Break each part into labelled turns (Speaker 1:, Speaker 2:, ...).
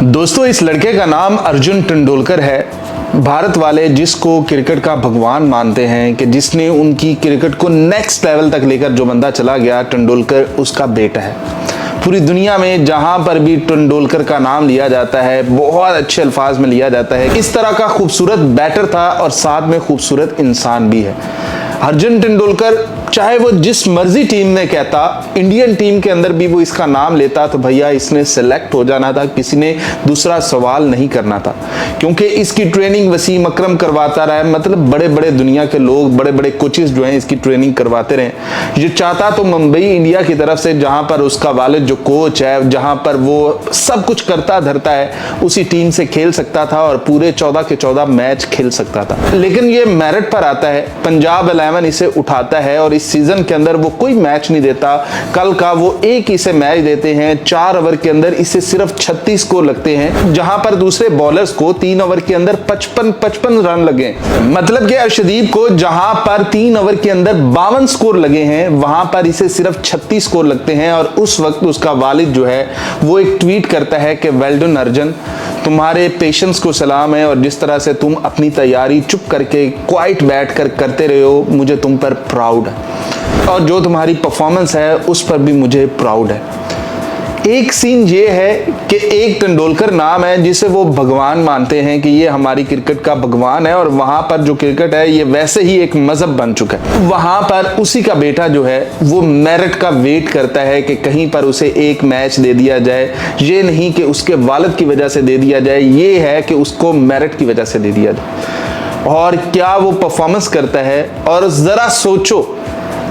Speaker 1: दोस्तों, इस लड़के का नाम अर्जुन तेंदुलकर है। भारत वाले जिसको क्रिकेट का भगवान मानते हैं कि जिसने उनकी क्रिकेट को नेक्स्ट लेवल तक लेकर जो बंदा चला गया, तेंदुलकर उसका बेटा है। पूरी दुनिया में जहां पर भी तेंदुलकर का नाम लिया जाता है, बहुत अच्छे अल्फाज में लिया जाता है। इस तरह का खूबसूरत बैटर था और साथ में खूबसूरत इंसान भी है। अर्जुन तेंदुलकर चाहे वो जिस मर्जी टीम में कहता, इंडियन टीम के अंदर भी वो इसका नाम लेता तो भैया इसने सेलेक्ट हो जाना था, किसी ने दूसरा सवाल नहीं करना था। क्योंकि इसकी ट्रेनिंग वसीम अकरम करवाता रहा है, मतलब बड़े बड़े दुनिया के लोग, बड़े बड़े कोचेस जो हैं इसकी ट्रेनिंग करवाते रहे। ये चाहता तो मुंबई इंडिया की तरफ से, जहां पर उसका वालिद जो कोच है, जहां पर वो सब कुछ करता धरता है, उसी टीम से खेल सकता था और पूरे 14 के 14 मैच खेल सकता था। लेकिन ये मेरिट पर आता है, पंजाब 11 इसे उठाता है और इस सीजन के अंदर वो कोई मैच नहीं देता। कल का वो एक इसे मैच देते हैं, 4 ओवर के अंदर इसे सिर्फ 36 स्कोर लगते हैं, जहां पर दूसरे बॉलर्स को 3 ओवर के अंदर 55 रन लगे। मतलब कि अर्शदीप को जहां पर 3 ओवर के अंदर 52 स्कोर लगे हैं, वहां पर इसे सिर्फ 36 स्कोर लगते हैं। और उस वक्त उसका वालिद जो है वो एक ट्वीट करता है कि वेल डन अर्जुन, तुम्हारे पेशेंस को सलाम है और जिस तरह से तुम अपनी तैयारी चुप करके क्वाइट बैठकर करते रहे हो, मुझे तुम पर प्राउड है और जो तुम्हारी परफॉर्मेंस है उस पर भी मुझे प्राउड है। एक सीन ये है कि एक तेंदुलकर नाम है जिसे वो भगवान मानते हैं कि ये हमारी क्रिकेट का भगवान है, और वहां पर जो क्रिकेट है ये वैसे ही एक मजहब बन चुका है। वहां पर उसी का बेटा जो है वो मेरिट का वेट करता है कि कहीं पर उसे एक मैच दे दिया जाए। ये नहीं कि उसके वालिद की वजह से दे दिया जाए, ये है कि उसको मेरिट की वजह से दे दिया जाए। और क्या वो परफॉर्मेंस करता है। और जरा सोचो,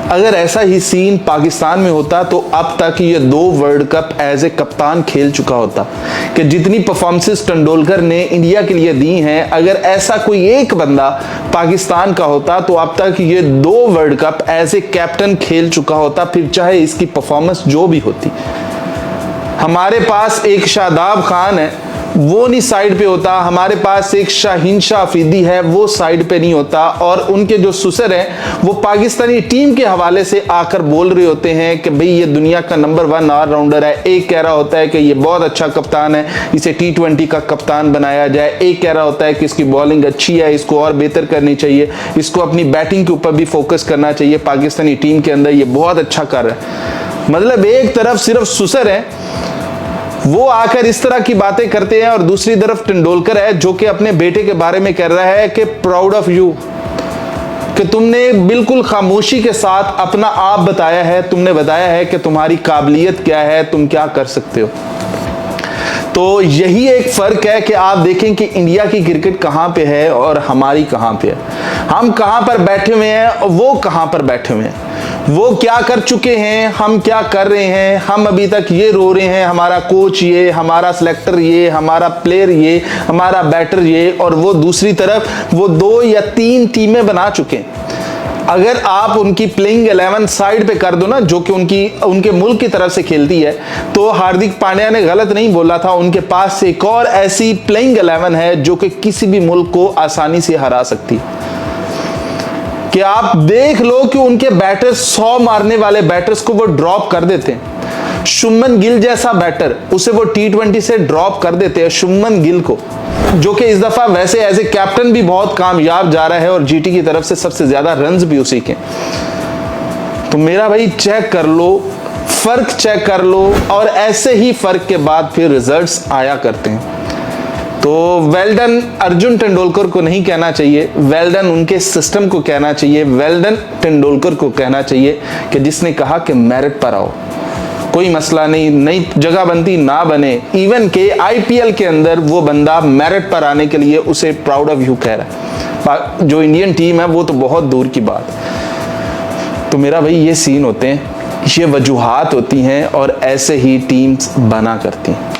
Speaker 1: अगर ऐसा ही सीन पाकिस्तान में होता तो अब तक ये 2 वर्ल्ड कप एज ए कप्तान खेल चुका होता। कि जितनी परफॉर्मेंसेस तेंदुलकर ने इंडिया के लिए दी हैं, अगर ऐसा कोई एक बंदा पाकिस्तान का होता तो अब तक ये 2 world cup as a captain खेल चुका होता, फिर चाहे इसकी परफॉर्मेंस जो भी होती। हमारे पास एक शादाब खान है, वो नहीं साइड पे होता। हमारे पास एक शाहीन शाह अफरीदी है, वो साइड पे नहीं होता। और उनके जो सुसर हैं वो पाकिस्तानी टीम के हवाले से आकर बोल रहे होते हैं कि भाई ये दुनिया का नंबर 1 ऑलराउंडर है। एक कह रहा होता है कि ये बहुत अच्छा कप्तान है, इसे T20 का कप्तान बनाया जाए। एक कह रहा होता है कि इसकी बॉलिंग अच्छी है, इसको और बेहतर करनी चाहिए, इसको अपनी बैटिंग के ऊपर भी फोकस करना चाहिए। पाकिस्तानी टीम के अंदर ये बहुत अच्छा कर रहा है। मतलब एक तरफ सिर्फ सुसर है, वो आकर इस तरह की बातें करते हैं, और दूसरी तरफ तेंदुलकर है जो कि अपने बेटे के बारे में कह रहा है कि प्राउड ऑफ यू, कि तुमने बिल्कुल खामोशी के साथ अपना आप बताया है, तुमने बताया है कि तुम्हारी काबिलियत क्या है, तुम क्या कर सकते हो। तो यही एक फर्क है कि आप देखें कि इंडिया की क्रिकेट कहां पे है और हमारी कहां पे है। हम कहां पर बैठे हुए हैं और वो कहां पर बैठे हुए हैं। वो क्या कर चुके हैं, हम क्या कर रहे हैं। हम अभी तक ये रो रहे हैं हमारा कोच ये, हमारा सिलेक्टर ये, हमारा प्लेयर ये, हमारा बैटर ये, और वो दूसरी तरफ वो 2 या 3 टीमें बना चुके हैं। अगर आप उनकी प्लेइंग 11 साइड पे कर दो ना, जो कि उनके मुल्क की तरफ से खेलती है, तो हार्दिक पांड्या ने गलत नहीं बोला था। उनके पास एक और ऐसी प्लेइंग 11 है जो कि किसी भी मुल्क को आसानी से हरा सकती है। कि आप देख लो कि उनके बैटर्स 100 मारने वाले बैटर्स को वो ड्रॉप कर देते हैं। शुभमन गिल जैसा बैटर, उसे वो T20 से ड्रॉप कर देते हैं, शुभमन गिल को, जो कि इस दफा वैसे एज ए कैप्टन भी बहुत कामयाब जा रहा है और GT की तरफ से सबसे ज्यादा रन्स भी उसी के। तो मेरा भाई चेक कर लो, फर्क चेक कर लो, और ऐसे ही फर्क के बाद फिर रिजल्ट्स आया करते हैं। तो वेल डन अर्जुन तेंदुलकर को नहीं कहना चाहिए, वेल डन उनके सिस्टम को कहना चाहिए, वेल डन तेंदुलकर को कहना चाहिए कि जिसने कहा कि मेरिट पर आओ, कोई मसला नहीं, नई जगह बनती ना बने। इवन के IPL के अंदर वो बंदा मेरिट पर आने के लिए उसे प्राउड ऑफ यू कह रहा है। जो इंडियन टीम है वो तो बहुत दूर की बात। तो मेरा भाई ये सीन होते हैं, ये वजूहात होती हैं और ऐसे ही टीम्स बना करती हैं।